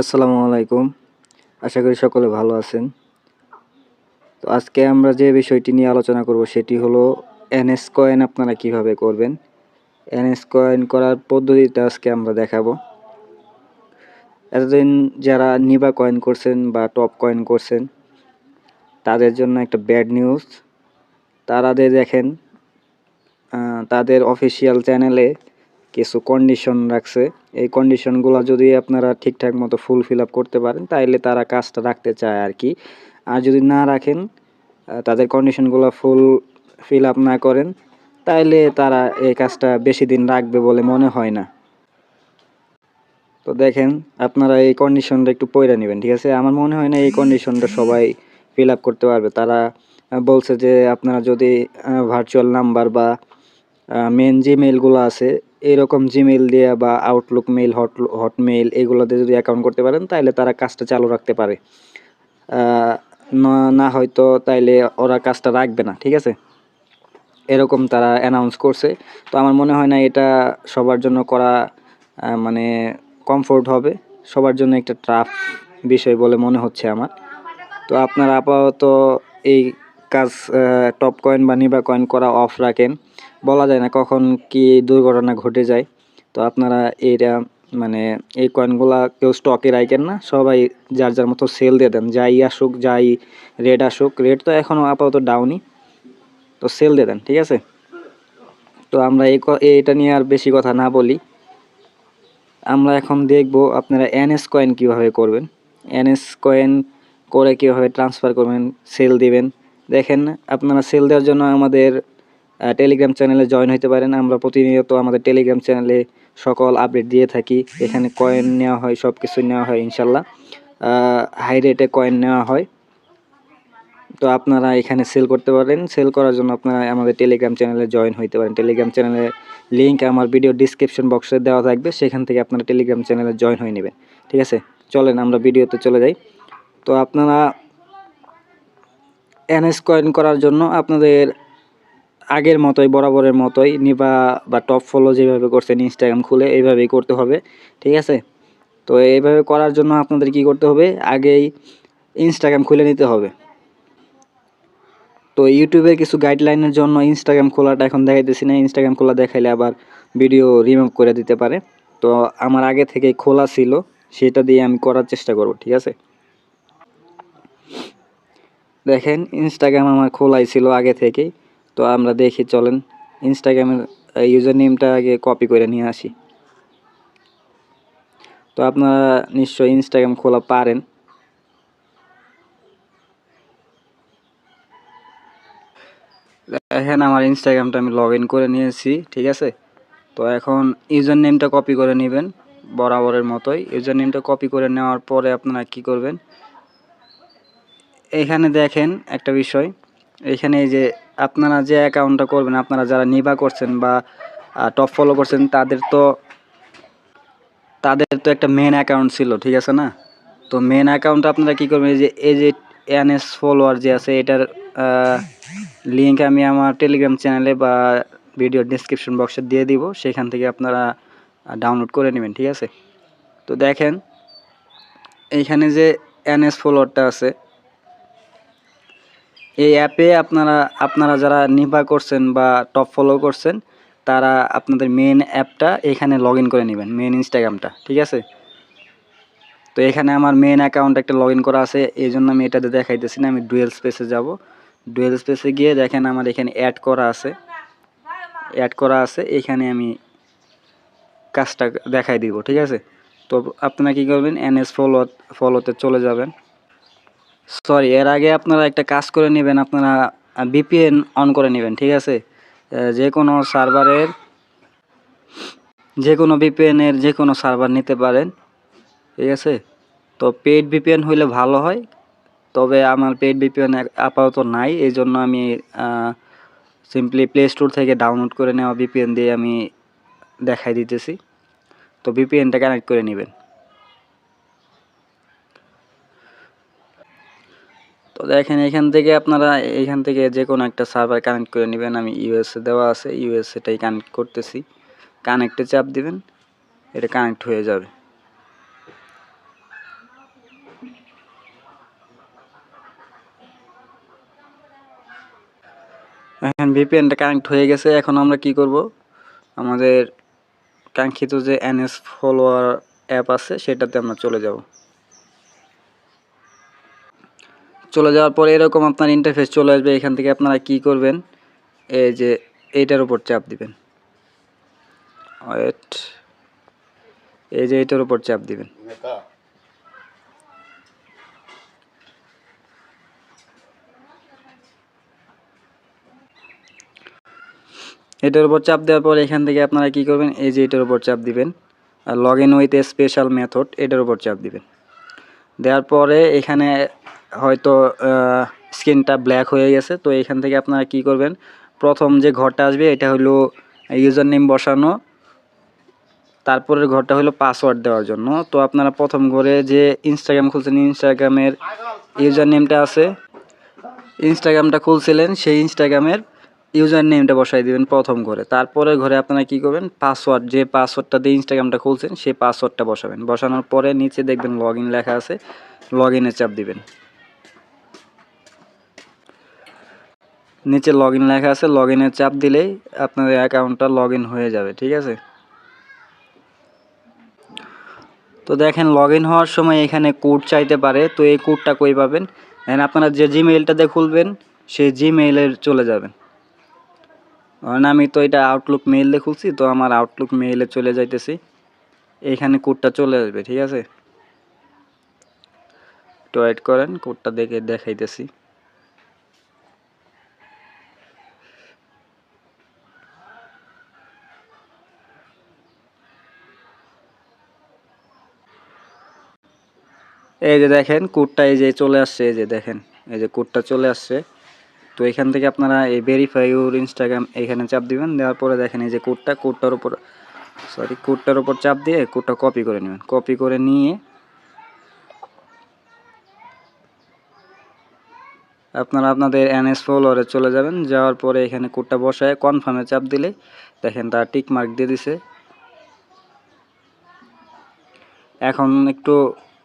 আসসালামু আলাইকুম। আশা করি সকলে ভালো আছেন। তো আজকে আমরা যে বিষয়টি নিয়ে আলোচনা করব সেটি হলো এনএস কয়েন আপনারা কিভাবে করবেন। এনএস কয়েন করার পদ্ধতিটা আজকে আমরা দেখাবো। এতদিন যারা নিবা কয়েন করছেন বা টপ কয়েন করছেন তাদের জন্য একটা ব্যাড নিউজ। তাদের দেখেন তাদের অফিসিয়াল চ্যানেলে কিছু কন্ডিশন রাখছে। এই কন্ডিশনগুলো যদি আপনারা ঠিকঠাক মতো ফুলফিল আপ করতে পারেন তাইলে তারা কাজটা রাখতে চায় আর কি। আর যদি না রাখেন তাদের কন্ডিশনগুলো ফিল আপ না করেন তাইলে তারা এই কাজটা বেশি দিন রাখবে বলে মনে হয় না। তো দেখেন আপনারা এই কন্ডিশনটা একটু পড়ে নেবেন, ঠিক আছে? আমার মনে হয় না এই কন্ডিশনটা সবাই ফিল আপ করতে পারবে। তারা বলছে যে আপনারা যদি ভার্চুয়াল নাম্বার বা মেন জিমেইলগুলো আছে এরকম জিমেইল দিয়ে বা আউটলুক মেইল, হটমেইল এগুলোতে যদি অ্যাকাউন্ট করতে পারেন তাইলে তারা কাজটা চালু রাখতে পারে। না না হয়তো তাইলে ওরা কাজটা রাখবে না, ঠিক আছে? এরকম তারা অ্যানাউন্স করছে। তো আমার মনে হয় না এটা সবার জন্য করা মানে কমফোর্ট হবে। সবার জন্য একটা টাফ বিষয় বলে মনে হচ্ছে আমার। তো আপনারা আপাতত এই কাজ টপ কয়েন বা নিবা কয়েন করা অফ রাখেন। বলা যায় না কখন কি দুর্ঘটনা ঘটে যায়। তো আপনারা এইটা মানে এই কয়েনগুলা কেউ স্টকে রাখেন না, সবাই যার যার মতো সেল দিয়ে দেন। যাই আসুক, যাই রেট আসুক, রেট তো এখনও আপাতত ডাউনই, তো সেল দিয়ে দেন, ঠিক আছে? তো আমরা এটা নিয়ে আর বেশি কথা না বলি, আমরা এখন দেখব আপনারা এনএস কয়েন কীভাবে করবেন। এনএস কয়েন করে কীভাবে ট্রান্সফার করবেন, সেল দিবেন। দেখেন আপনারা সেল দেওয়ার জন্য আমাদের টেলিগ্রাম চ্যানেলে জয়েন হতে পারেন। আমরা প্রতিনিয়ত আমাদের টেলিগ্রাম চ্যানেলে সকল আপডেট দিয়ে থাকি। এখানে কয়েন নেওয়া হয়, সব কিছু নেওয়া হয় ইনশাল্লাহ। হাই রেটে কয়েন নেওয়া হয়। তো আপনারা এখানে সেল করতে পারেন। সেল করার জন্য আপনারা আমাদের টেলিগ্রাম চ্যানেলে জয়েন হতে পারেন। টেলিগ্রাম চ্যানেলের লিঙ্ক আমার ভিডিও ডিসক্রিপশন বক্সে দেওয়া থাকবে, সেখান থেকে আপনারা টেলিগ্রাম চ্যানেলে জয়েন হয়ে নেবেন, ঠিক আছে? চলেন আমরা ভিডিওতে চলে যাই। তো আপনারা এনএস কয়েন করার জন্য আপনাদের আগের মতোই, বরাবরের মতোই নিবা বা টপ ফলো যেভাবে করছেন ইনস্টাগ্রাম খুলে এইভাবেই করতে হবে, ঠিক আছে? তো এইভাবে করার জন্য আপনাদের কি করতে হবে, আগেই ইনস্টাগ্রাম খুলে নিতে হবে। তো ইউটিউবের কিছু গাইডলাইনের জন্য ইনস্টাগ্রাম খোলাটা এখন দেখাইতেছি না। ইনস্টাগ্রাম খোলা দেখাইলে আবার ভিডিও রিমুভ করে দিতে পারে। তো আমার আগে থেকে খোলা ছিল, সেটা দিয়ে আমি করার চেষ্টা করব, ঠিক আছে? দেখেন ইনস্টাগ্রাম আমার খোলাই ছিল আগে থেকেই। তো আমরা দেখি, চলেন ইনস্টাগ্রামের ইউজার নেমটা আগে কপি করে নিয়ে আসি। তো আপনারা নিশ্চয়ই ইনস্টাগ্রাম খোলা পারেন। দেখেন আমার ইনস্টাগ্রামটা আমি লগ ইন করে নিয়েছি, ঠিক আছে? তো এখন ইউজার নেমটা কপি করে নেবেন বরাবরের মতোই। ইউজার নেমটা কপি করে নেওয়ার পরে আপনারা কি করবেন, এখানে দেখেন একটা বিষয়, এখানে এই যে আপনারা যে অ্যাকাউন্টটা করবেন, আপনারা যারা নিবা করছেন বা টপ ফলো করছেন তাদের তো একটা মেন অ্যাকাউন্ট ছিল, ঠিক আছে না? তো মেন অ্যাকাউন্টটা আপনারা কি করবেন, এই যে এনএস ফলোয়ার যে আছে এটার লিঙ্ক আমি আমার টেলিগ্রাম চ্যানেলে বা ভিডিও ডিসক্রিপশন বক্সে দিয়ে দিব, সেখান থেকে আপনারা ডাউনলোড করে নেবেন, ঠিক আছে? তো দেখেন এইখানে যে এনএস ফলোয়ারটা আছে, এই অ্যাপে আপনারা যারা নিবা করছেন বা টপ ফলো করছেন তারা আপনাদের মেন অ্যাপটা এখানে লগ ইন করে নেবেন, মেন ইনস্টাগ্রামটা, ঠিক আছে? তো এখানে আমার মেন অ্যাকাউন্ট একটা লগ ইন করা আছে, এই জন্য আমি এটাতে দেখাইতেছি না। আমি ডুয়েল স্পেসে যাব। ডুয়েল স্পেসে গিয়ে দেখেন আমার এখানে অ্যাড করা আছে, এখানে আমি কাজটা দেখাই দিব, ঠিক আছে? তো আপনারা কী করবেন, এনএস ফলোতে চলে যাবেন। সরি, এর আগে আপনারা একটা কাজ করে নেবেন, আপনারা ভিপিএন অন করে নেবেন, ঠিক আছে? যে কোনো সার্ভারের যে কোনো ভিপিএনের যে কোনো সার্ভার নিতে পারেন, ঠিক আছে? তো পেইড ভিপিএন হইলে ভালো হয়, তবে আমার পেইড ভিপিএন আপাতত নাই, এই জন্য আমি সিম্পলি প্লে স্টোর থেকে ডাউনলোড করে নেওয়া ভিপিএন দিয়ে আমি দেখাই দিতেছি। তো ভিপিএনটা কানেক্ট করে নেবেন। তো দেখেন এখান থেকে যে কোনো একটা সার্ভার কানেক্ট করে নেবেন। আমি ইউএসএ দেওয়া আছে, ইউএসএটাই কানেক্ট করতেছি। কানেক্টে চাপ দিবেন, এটা কানেক্ট হয়ে যাবে। এখন ভিপিএনটা কানেক্ট হয়ে গেছে। এখন আমরা কি করব, আমাদের কাঙ্ক্ষিত যে এনএস ফলোয়ার অ্যাপ আছে সেটাতে আমরা চলে যাব। চলে যাওয়ার পরে এরকম আপনার ইন্টারফেস চলে আসবে। এখান থেকে আপনারা কি করবেন, এই যে এইটার উপর চাপ দিবেন, ওয়েট, এই যে এইটার উপর চাপ দিবেন। এটার উপর চাপ দেওয়ার পর এখান থেকে আপনারা কি করবেন, এই যে এটার উপর চাপ দিবেন, আর log in with a special method এটার উপর চাপ দিবেন। দেওয়ার পরে এখানে হয়তো স্ক্রিনটা ব্ল্যাক হয়ে গেছে, তো এখান থেকে আপনারা কি করবেন, প্রথম যে ঘরটা আসবে এটা হলো ইউজার নেম বসানো, তারপরের ঘরটা হলো পাসওয়ার্ড দেওয়ার জন্য। তো আপনারা প্রথম ঘরে যে ইনস্টাগ্রাম খুলছেন, ইনস্টাগ্রামের ইউজার নেমটা আছে, ইনস্টাগ্রামটা খুলছিলেন সেই ইনস্টাগ্রামের ইউজার নেমটা বসাই দিবেন প্রথম ঘরে। তারপরে ঘরে আপনারা কি করবেন, পাসওয়ার্ড, যে পাসওয়ার্ডটা দিয়ে ইনস্টাগ্রামটা খুলছেন সেই পাসওয়ার্ডটা বসাবেন। বসানোর পরে নিচে দেখবেন লগ ইন লেখা আছে, লগ ইনে চাপ দিবেন। নিচে লগ ইন লেখা আছে, লগ ইনে চাপ দিলেই আপনাদের অ্যাকাউন্টটা লগ ইন হয়ে যাবে, ঠিক আছে। তো দেখেন লগ ইন হওয়ার সময় এখানে কোড চাইতে পারে, তো এই কোডটা কই পাবেন, আপনারা যে জিমেইলটাতে খুলবেন সেই জিমেইলে চলে যাবেন। কারণ আমি তো এটা আউটলুক মেইলে খুলছি, তো আমার আউটলুক মেইলে চলে যাইতেছি, এইখানে কোডটা চলে আসবে, ঠিক আছে। একটু ওয়েট করেন, কোডটা দেখে দেখাইতেছি। এই যে দেখেন কোডটা এই যে চলে আসছে, এই যে দেখেন এই যে কোডটা চলে আসছে। তো এখান থেকে আপনারা এই ভেরিফাই ইউর ইনস্টাগ্রাম এখানে চাপ দিবেন। দেওয়ার পরে দেখেন এই যে কোডটার উপর চাপ দিয়ে কোডটা কপি করে নেবেন। কপি করে নিয়ে আপনারা আপনাদের এনএস ফলোয়ারে চলে যাবেন। যাওয়ার পরে এখানে কোডটা বসায় কনফার্মে চাপ দিলে দেখেন তার টিক মার্ক দিয়ে দিছে। এখন একটু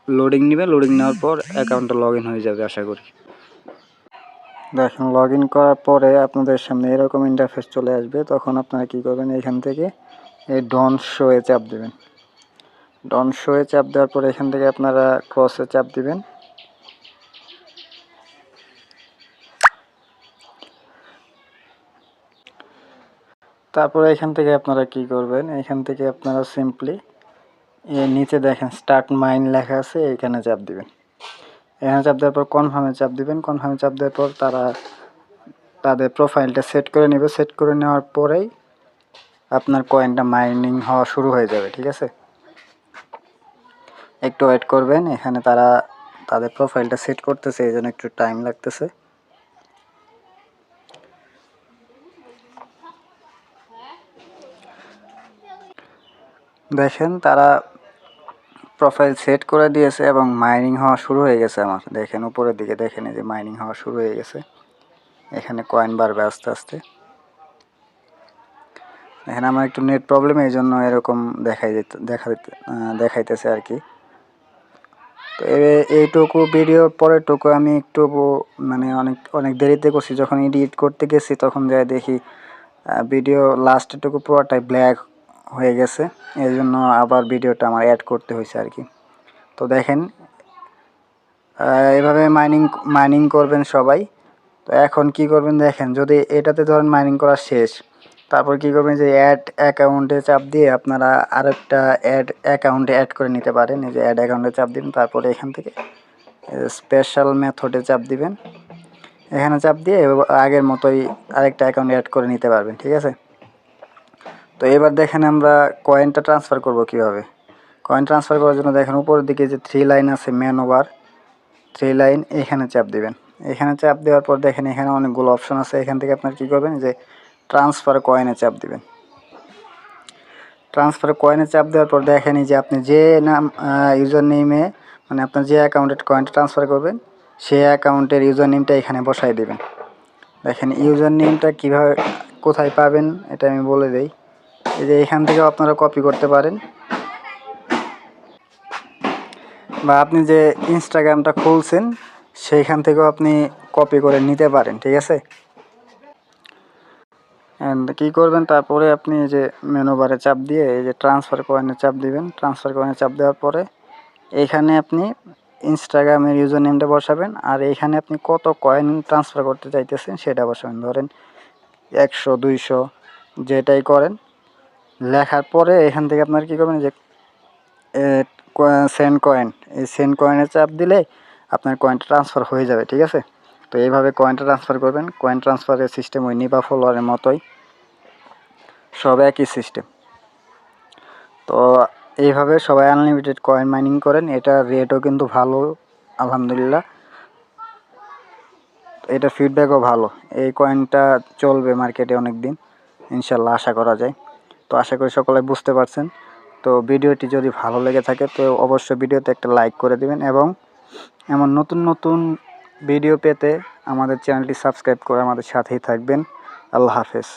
লোডিং নেবে, লোডিং নেওয়ার পর অ্যাকাউন্টটা লগ ইন হয়ে যাবে আশা করি। দেখেন লগ ইন করার পরে আপনাদের সামনে এরকম ইন্টারফেস চলে আসবে। তখন আপনারা কি করবেন, এখান থেকে এই ডন শোয়ে চাপ দেবেন। ডন শোয়ে চাপ দেওয়ার পরে এখান থেকে আপনারা ক্রসে চাপ দিবেন। তারপরে এখান থেকে আপনারা কি করবেন, এখান থেকে আপনারা সিম্পলি নিচে দেখেন স্টার্ট মাইন লেখা আছে, এখানে চাপ দিবেন। এখানে চাপ দেওয়ার পর কনফার্মে চাপ দিবেন। কনফার্মে চাপ দেওয়ার পর তারা তাদের প্রোফাইলটা সেট করে নেবে। সেট করে নেওয়ার পরেই আপনার কয়েনটা মাইনিং হওয়া শুরু হয়ে যাবে, ঠিক আছে। একটু ওয়েট করবেন, এখানে তারা তাদের প্রোফাইলটা সেট করতেছে, এই জন্য একটু টাইম লাগতেছে। দেখেন তারা প্রোফাইল সেট করে দিয়েছে এবং মাইনিং হওয়া শুরু হয়ে গেছে আমার। দেখেন উপরের দিকে দেখেন এই যে মাইনিং হওয়া শুরু হয়ে গেছে। এখানে কয়েন বাড়বে আস্তে আস্তে। এখানে আমার একটু নেট প্রবলেম, এই জন্য এরকম দেখাইতেছে আর কি। তো এইটুকু ভিডিওর পরেরটুকু আমি একটু মানে অনেক দেরিতে করছি। যখন এডিট করতে গেছি তখন যাই দেখি ভিডিও লাস্টেরটুকু পুরোটাই ব্ল্যাক হয়ে গেছে, এই জন্য আবার ভিডিওটা আমার অ্যাড করতে হয়েছে আর কি। তো দেখেন এভাবে মাইনিং করবেন সবাই। তো এখন কি করবেন দেখেন, যদি এটাতে ধরেন মাইনিং করা শেষ, তারপর কি করবেন যে অ্যাড অ্যাকাউন্টে চাপ দিয়ে আপনারা আরেকটা অ্যাকাউন্টে অ্যাড করে নিতে পারেন। এই যে অ্যাড অ্যাকাউন্টে চাপ দিন, তারপরে এখান থেকে স্পেশাল মেথডে চাপ দিবেন। এখানে চাপ দিয়ে আগের মতোই আরেকটা অ্যাকাউন্ট অ্যাড করে নিতে পারবেন, ঠিক আছে। তো এবার দেখেন আমরা কয়েনটা ট্রান্সফার করব কিভাবে। কয়েন ট্রান্সফার করার জন্য দেখেন উপরের দিকে যে 3 লাইন আছে, ম্যান ওভার 3 লাইন, এখানে চাপ দিবেন। এখানে চাপ দেওয়ার পর দেখেন এখানে অনেকগুলো অপশন আছে। এখান থেকে আপনার কী করবেন যে ট্রান্সফার কয়েনে চাপ দিবেন। ট্রান্সফার কয়েনে চাপ দেওয়ার পর দেখেন যে আপনি যে নাম ইউজার নেমে মানে আপনার যে অ্যাকাউন্টে কয়েনটা ট্রান্সফার করবেন সেই অ্যাকাউন্টের ইউজার নেমটা এখানে বসাই দেবেন। দেখেন ইউজার নেমটা কীভাবে কোথায় পাবেন এটা আমি বলে দিই। এই যে এখান থেকেও আপনারা কপি করতে পারেন, বা আপনি যে ইনস্টাগ্রামটা খুলছেন সেইখান থেকেও আপনি কপি করে নিতে পারেন, ঠিক আছে। অ্যান্ড কী করবেন, তারপরে আপনি এই যে মেনু বারে চাপ দিয়ে এই যে ট্রান্সফার কয়েনে চাপ দিবেন। ট্রান্সফার কয়েনে চাপ দেওয়ার পরে এইখানে আপনি ইনস্টাগ্রামের ইউজার নেমটা বসাবেন, আর এইখানে আপনি কত কয়েন ট্রান্সফার করতে চাইতেছেন সেটা বসাবেন। ধরেন 100, 200 যেটাই করেন। লেখার পরে এখান থেকে আপনার কী করবেন, যে সেন্ড কয়েন, এই সেন্ড কয়েনে চাপ দিলে আপনার কয়েনটা ট্রান্সফার হয়ে যাবে, ঠিক আছে? তো এইভাবে কয়েনটা ট্রান্সফার করবেন। কয়েন ট্রান্সফারের সিস্টেম ওই নিবা ফলোয়ারের মতোই, সব একই সিস্টেম। তো এইভাবে সবাই আনলিমিটেড কয়েন মাইনিং করেন। এটা রেটও কিন্তু ভালো, আলহামদুলিল্লাহ। এটা ফিডব্যাকও ভালো। এই কয়েনটা চলবে মার্কেটে অনেক দিন, ইনশাল্লাহ আশা করা যায়। তো আশা করি সকলে বুঝতে পারছেন। তো ভিডিওটি যদি ভালো লেগে থাকে তো অবশ্যই ভিডিওতে একটা লাইক করে দিবেন, এবং এমন নতুন নতুন ভিডিও পেতে আমাদের চ্যানেলটি সাবস্ক্রাইব করে আমাদের সাথেই থাকবেন। আল্লাহ হাফেজ।